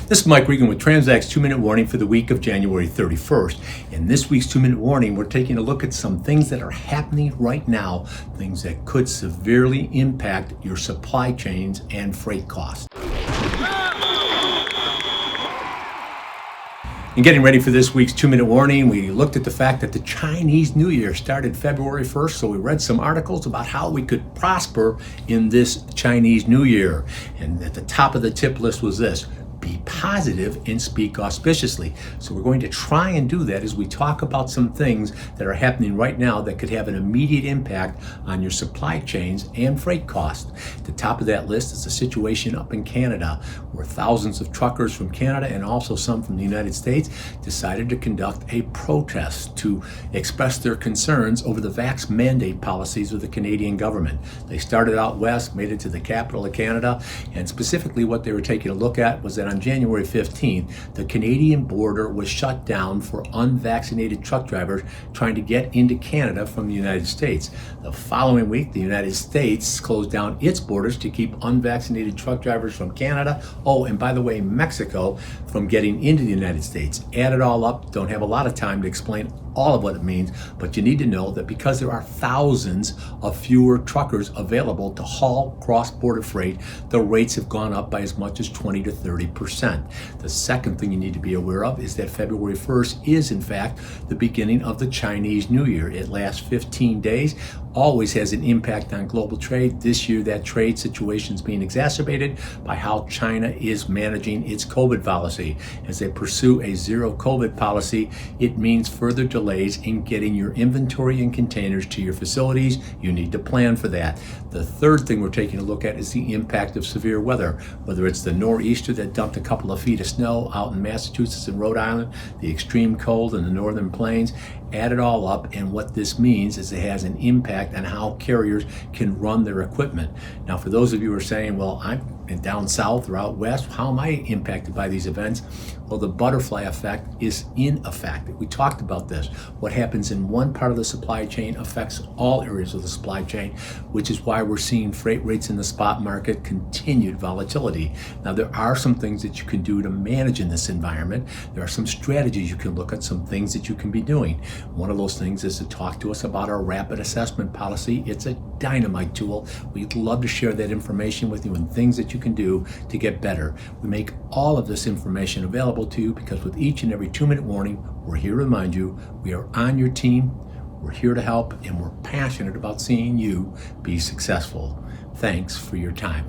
This is Mike Regan with TransAct's 2-Minute Warning for the week of January 31st. In this week's 2-Minute Warning, we're taking a look at some things that are happening right now, things that could severely impact your supply chains and freight costs. In getting ready for this week's 2-Minute Warning, we looked at the fact that the Chinese New Year started February 1st, so we read some articles about how we could prosper in this Chinese New Year. And at the top of the tip list was this: be positive and speak auspiciously. So we're going to try and do that as we talk about some things that are happening right now that could have an immediate impact on your supply chains and freight costs. At the top of that list is a situation up in Canada where thousands of truckers from Canada and also some from the United States decided to conduct a protest to express their concerns over the vax mandate policies of the Canadian government. They started out west, made it to the capital of Canada, and specifically what they were taking a look at was that on January 15th, the Canadian border was shut down for unvaccinated truck drivers trying to get into Canada from the United States. The following week, the United States closed down its borders to keep unvaccinated truck drivers from Canada, and by the way, Mexico, from getting into the United States. Add it all up, don't have a lot of time to explain all of what it means, but you need to know that because there are thousands of fewer truckers available to haul cross-border freight, the rates have gone up by as much as 20 to 30%. The second thing you need to be aware of is that February 1st is in fact the beginning of the Chinese New Year. It lasts 15 days, always has an impact on global trade. This year that trade situation is being exacerbated by how China is managing its COVID policy. As they pursue a zero COVID policy, it means further delays in getting your inventory and containers to your facilities. You need to plan for that. The third thing we're taking a look at is the impact of severe weather, whether it's the nor'easter that dumped a couple of feet of snow out in Massachusetts and Rhode Island, the extreme cold in the northern plains. Add it all up, and what this means is it has an impact on how carriers can run their equipment. Now, for those of you who are saying, well, I'm down south or out west, how am I impacted by these events? Well, the butterfly effect is in effect. We talked about this. What happens in one part of the supply chain affects all areas of the supply chain, which is why we're seeing freight rates in the spot market continued volatility. Now, there are some things that you can do to manage in this environment. There are some strategies you can look at, some things that you can be doing. One of those things is to talk to us about our rapid assessment policy. It's a dynamite tool. We'd love to share that information with you and things that you can do to get better. We make all of this information available to you because with each and every 2-minute warning, we're here to remind you we are on your team, we're here to help, and we're passionate about seeing you be successful. Thanks for your time.